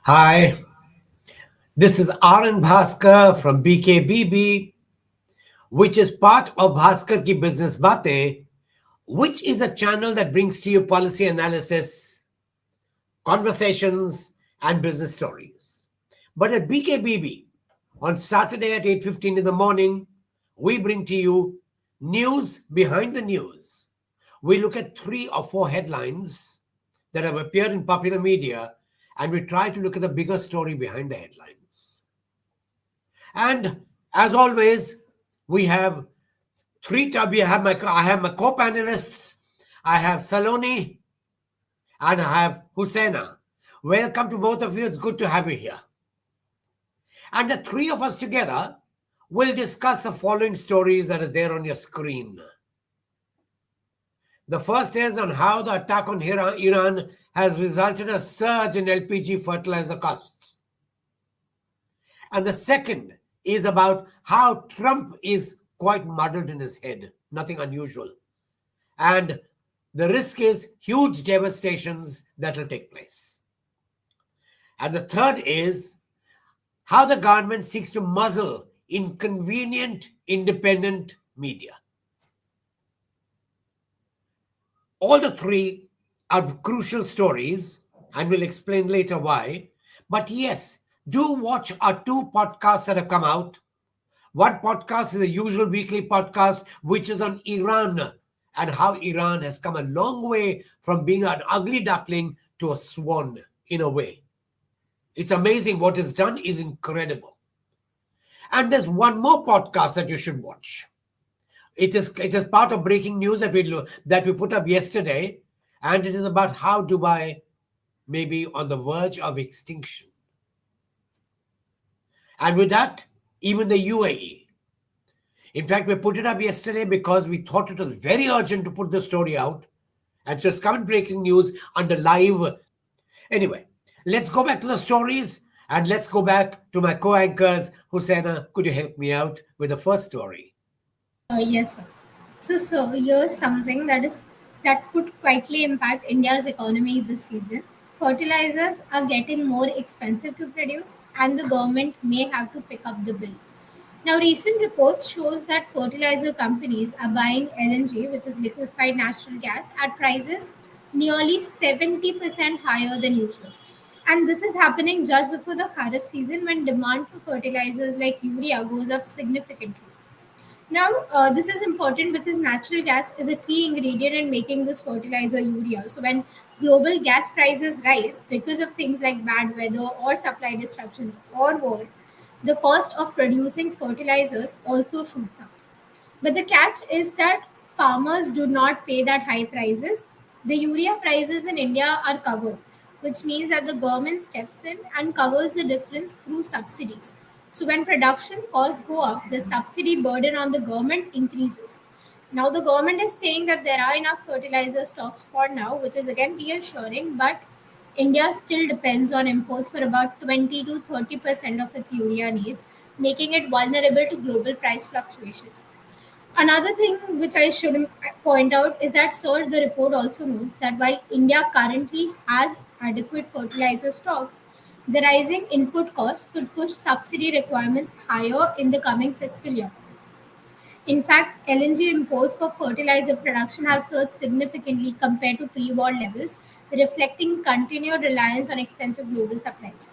Hi, this is Arun Bhaskar from BKBB, which is part of Bhaskar Ki Business Bate, which is a channel that brings to you policy analysis, conversations, and business stories. But at BKBB, on Saturday at 8:15 in the morning, we bring to you news behind the news. We look at three or four headlines that have appeared in popular media, and we try to look at the bigger story behind the headlines. And as always, we have we have I have my co-panelists. I have Saloni and I have Husseina. Welcome to both of you. It's good to have you here. And the three of us together will discuss the following stories that are there on your screen. The first is on how the attack on Iran has resulted in a surge in LPG fertilizer costs. And the second is about how Trump is quite muddled in his head, nothing unusual. And the risk is huge devastations that will take place. And the third is how the government seeks to muzzle inconvenient independent media. All the three are crucial stories, and we'll explain later why. But yes, do watch our two podcasts that have come out. One podcast is a usual weekly podcast, which is on Iran and how Iran has come a long way from being an ugly duckling to a swan in a way. It's amazing. What it's done is incredible. And there's one more podcast that you should watch. It is part of breaking news that we put up yesterday, and it is about how Dubai may be on the verge of extinction. And with that, even the UAE. In fact, we put it up yesterday because we thought it was very urgent to put the story out. And so it's coming breaking news under live. Anyway, let's go back to the stories and let's go back to my co-anchors. Husseina, could you help me out with the first story? Yes, sir. So here's something that could quietly impact India's economy this season. Fertilizers are getting more expensive to produce, and the government may have to pick up the bill. Now, recent reports shows that fertilizer companies are buying LNG, which is liquefied natural gas, at prices nearly 70% higher than usual. And this is happening just before the Kharif season when demand for fertilizers like urea goes up significantly. Now, this is important because natural gas is a key ingredient in making this fertilizer urea. So, when global gas prices rise because of things like bad weather or supply disruptions or war, the cost of producing fertilizers also shoots up. But the catch is that farmers do not pay that high prices. The urea prices in India are covered, which means that the government steps in and covers the difference through subsidies. So when production costs go up, the subsidy burden on the government increases. Now the government is saying that there are enough fertilizer stocks for now, which is again reassuring, but India still depends on imports for about 20 to 30% of its urea needs, making it vulnerable to global price fluctuations. Another thing which I should point out is that, sir, the report also notes that while India currently has adequate fertilizer stocks, the rising input costs could push subsidy requirements higher in the coming fiscal year. In fact, LNG imports for fertilizer production have surged significantly compared to pre war levels, reflecting continued reliance on expensive global supplies.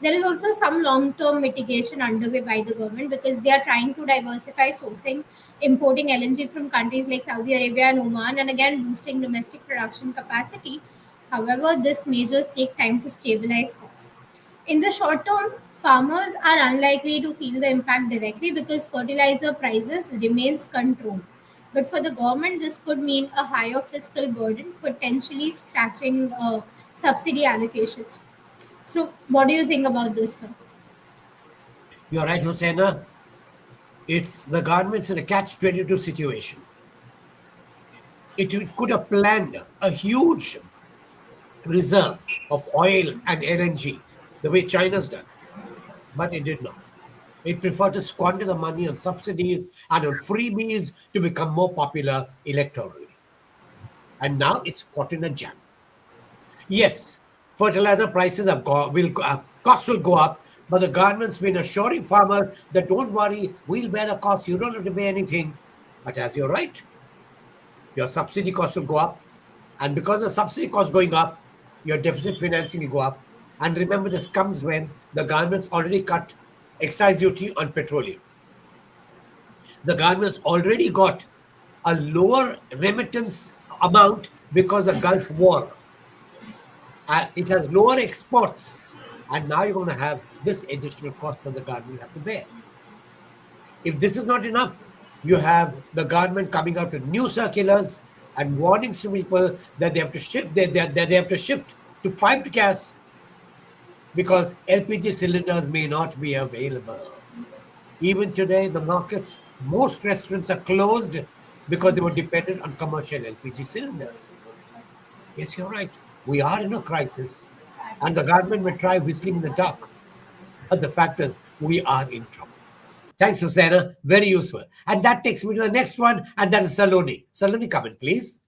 There is also some long term mitigation underway by the government because they are trying to diversify sourcing, importing LNG from countries like Saudi Arabia and Oman, and again boosting domestic production capacity. However, these measures take time to stabilize costs. In the short term, farmers are unlikely to feel the impact directly because fertilizer prices remains controlled. But for the government, this could mean a higher fiscal burden, potentially stretching subsidy allocations. So, what do you think about this, sir? You're right, Husseina. It's the government's in a catch-22 situation. It could have planned a huge reserve of oil and LNG the way China's done, but it did not. It preferred to squander the money on subsidies and on freebies to become more popular electorally. And now it's caught in a jam. Yes, fertilizer prices have Costs will go up, but the government's been assuring farmers that don't worry, we'll bear the cost. You don't have to pay anything. But as you're right, your subsidy costs will go up. And because the subsidy costs going up, your deficit financing will go up. And remember, this comes when the government's already cut excise duty on petroleum. The government's already got a lower remittance amount because of the Gulf War. It has lower exports. And now you're going to have this additional cost that the government will have to bear. If this is not enough, you have the government coming out with new circulars and warnings to people that they have to shift that they have to shift to piped gas because LPG cylinders may not be available. Even today, the markets, most restaurants are closed because they were dependent on commercial LPG cylinders. Yes, you're right. We are in a crisis, and the government may try whistling in the dark. But the fact is, we are in trouble. Thanks, Susanna. Very useful. And that takes me to the next one, and that is Saloni. Saloni, come in, please.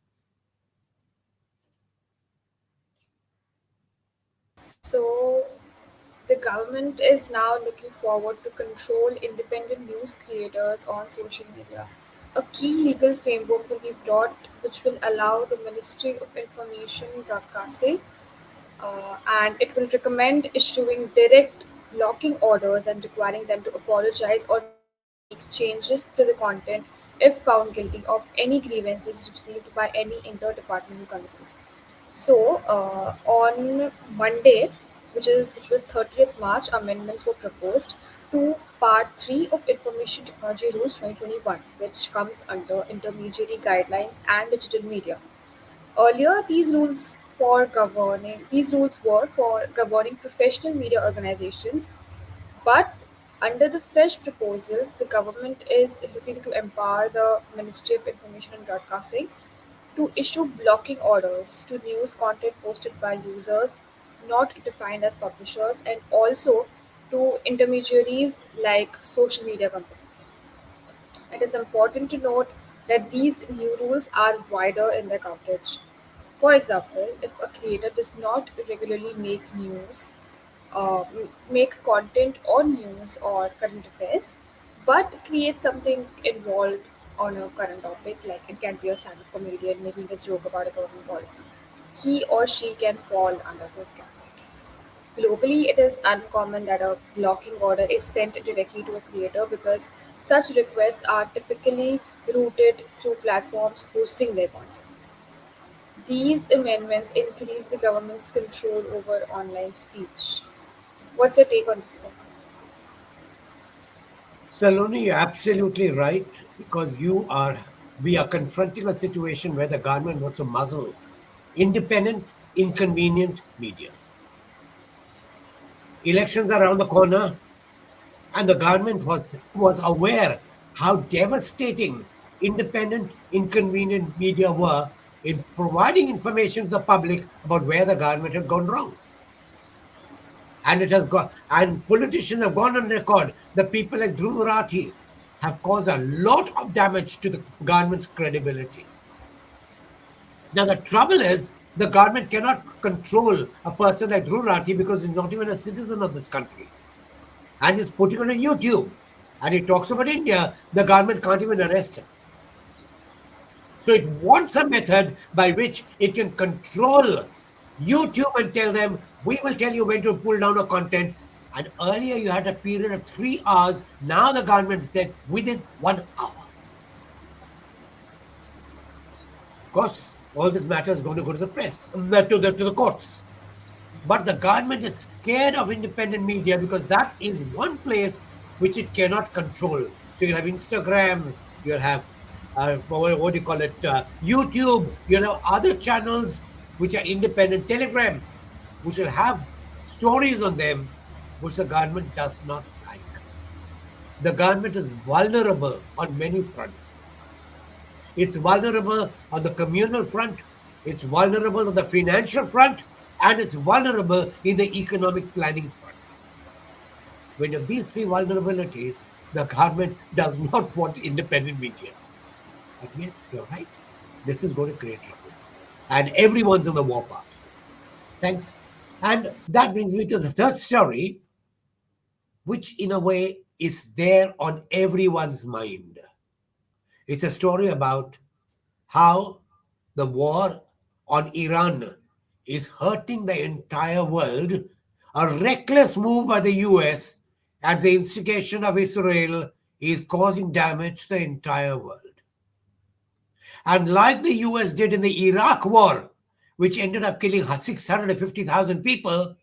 So, the government is now looking forward to control independent news creators on social media. A key legal framework will be brought which will allow the Ministry of Information Broadcasting and it will recommend issuing direct blocking orders and requiring them to apologize or make changes to the content if found guilty of any grievances received by any interdepartmental committees. So on Monday, which was 30th March, amendments were proposed to Part 3 of Information Technology Rules 2021, which comes under intermediary guidelines and digital media. Earlier, these rules were for governing professional media organizations, but under the fresh proposals, the government is looking to empower the Ministry of Information and Broadcasting to issue blocking orders to news content posted by users not defined as publishers and also to intermediaries like social media companies. It is important to note that these new rules are wider in their coverage. For example, if a creator does not regularly make content on news or current affairs, but create something involved on a current topic, like it can be a stand-up comedian making a joke about a government policy, he or she can fall under this category. Globally, it is uncommon that a blocking order is sent directly to a creator because such requests are typically routed through platforms hosting their content. These amendments increase the government's control over online speech. What's your take on this, sir? Saloni, you're absolutely right because we are confronting a situation where the government wants to muzzle independent, inconvenient media. Elections are around the corner, and the government was aware how devastating independent, inconvenient media were in providing information to the public about where the government had gone wrong. And it has gone, and politicians have gone on record. The people like Dhruv Rathi have caused a lot of damage to the government's credibility. Now, the trouble is, the government cannot control a person like Dhruv Rathi because he's not even a citizen of this country. And he's putting on a YouTube and he talks about India, the government can't even arrest him. So it wants a method by which it can control YouTube and tell them, we will tell you when to pull down a content. And earlier you had a period of 3 hours. Now the government said within 1 hour. Of course, all this matter is going to go to the press, to the courts. But the government is scared of independent media because that is one place which it cannot control. So you'll have Instagrams, you'll have what do you call it, YouTube, you'll have other channels which are independent, Telegram, which will have stories on them which the government does not like. The government is vulnerable on many fronts. It's vulnerable on the communal front, it's vulnerable on the financial front, and it's vulnerable in the economic planning front. When you have these three vulnerabilities, the government does not want independent media. But yes, you're right. This is going to create trouble. And everyone's on the warpath. Thanks. And that brings me to the third story, which in a way is there on everyone's mind. It's a story about how the war on Iran is hurting the entire world, a reckless move by the US at the instigation of Israel is causing damage to the entire world. And like the US did in the Iraq war, which ended up killing 650,000 people,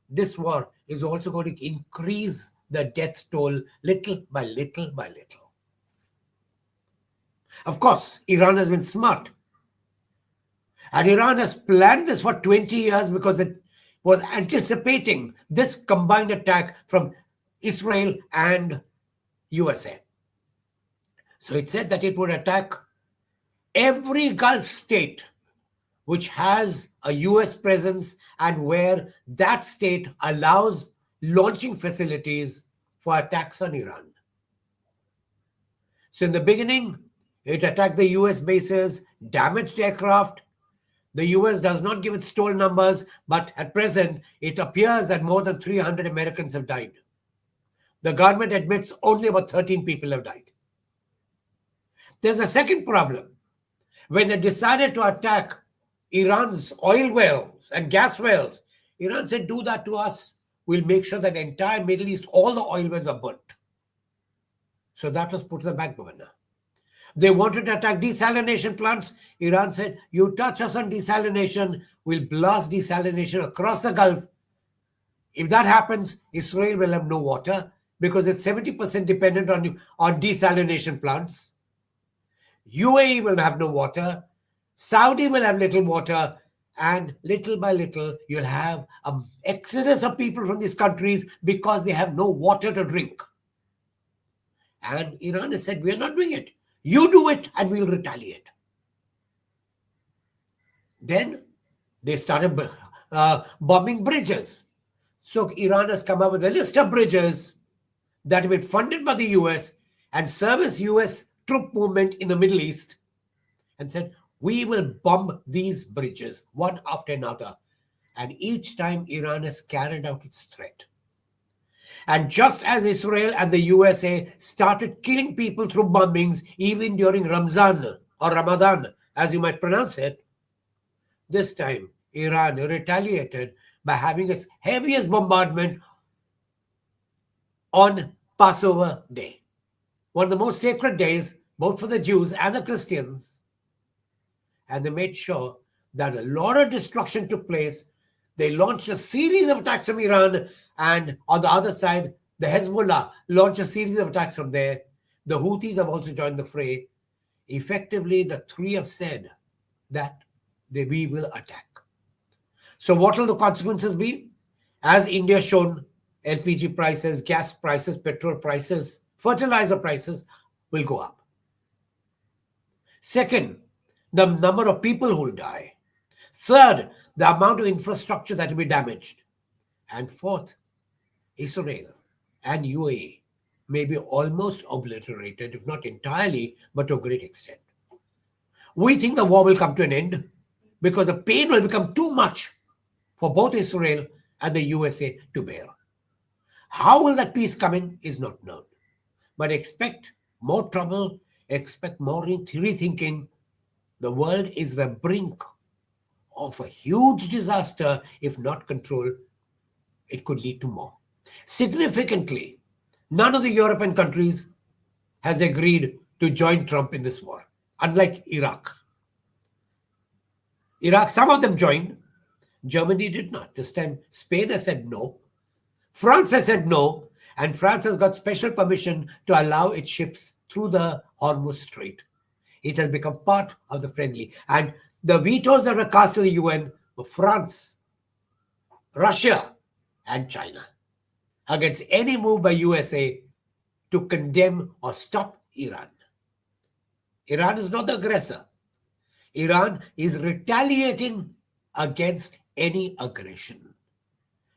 this war is also going to increase the death toll little by little by little. Of course, Iran has been smart. And Iran has planned this for 20 years because it was anticipating this combined attack from Israel and USA. So it said that it would attack every Gulf state which has a US presence and where that state allows launching facilities for attacks on Iran. So in the beginning, it attacked the US bases, damaged aircraft. The US does not give its toll numbers, but at present, it appears that more than 300 Americans have died. The government admits only about 13 people have died. There's a second problem. When they decided to attack Iran's oil wells and gas wells, Iran said, do that to us. We'll make sure that the entire Middle East, all the oil wells are burnt. So that was put to the back burner. They wanted to attack desalination plants. Iran said, you touch us on desalination, we'll blast desalination across the Gulf. If that happens, Israel will have no water because it's 70% dependent on desalination plants. UAE will have no water. Saudi will have little water. And little by little, you'll have an exodus of people from these countries because they have no water to drink. And Iran has said, we're not doing it. You do it and we'll retaliate. Then they started bombing bridges. So Iran has come up with a list of bridges that have been funded by the US and service US troop movement in the Middle East and said, we will bomb these bridges one after another. And each time Iran has carried out its threat. And just as Israel and the USA started killing people through bombings, even during Ramzan or Ramadan, as you might pronounce it, this time Iran retaliated by having its heaviest bombardment on Passover Day, one of the most sacred days, both for the Jews and the Christians. And they made sure that a lot of destruction took place. They launched a series of attacks from Iran, and on the other side, the Hezbollah launched a series of attacks from there. The Houthis have also joined the fray. Effectively, the three have said that we will attack. So what will the consequences be? As India shown, LPG prices, gas prices, petrol prices, fertilizer prices will go up. Second, the number of people who will die. Third, the amount of infrastructure that will be damaged. And fourth, Israel and UAE may be almost obliterated, if not entirely, but to a great extent. We think the war will come to an end because the pain will become too much for both Israel and the USA to bear. How will that peace come in is not known. But expect more trouble, expect more rethinking. The world is the brink of a huge disaster. If not controlled, it could lead to more. Significantly, none of the European countries has agreed to join Trump in this war, unlike Iraq. Some of them joined. Germany did not. This time, Spain has said no. France has said no. And France has got special permission to allow its ships through the Hormuz Strait. It has become part of the friendly. And the vetoes that were cast to the UN were France, Russia, and China against any move by USA to condemn or stop Iran. Iran is not the aggressor. Iran is retaliating against any aggression.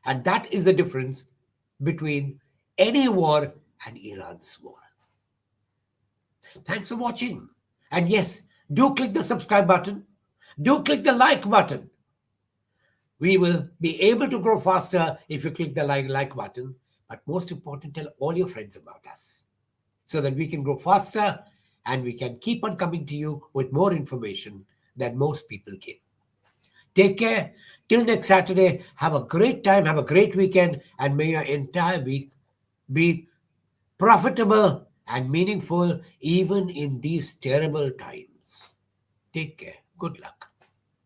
And that is the difference between any war and Iran's war. Thanks for watching. And yes, do click the subscribe button. Do click the like button. We will be able to grow faster if you click the like button. But most important, tell all your friends about us so that we can grow faster and we can keep on coming to you with more information than most people give. Take care. Till next Saturday, have a great time, have a great weekend, and may your entire week be profitable and meaningful even in these terrible times. Take care. Good luck.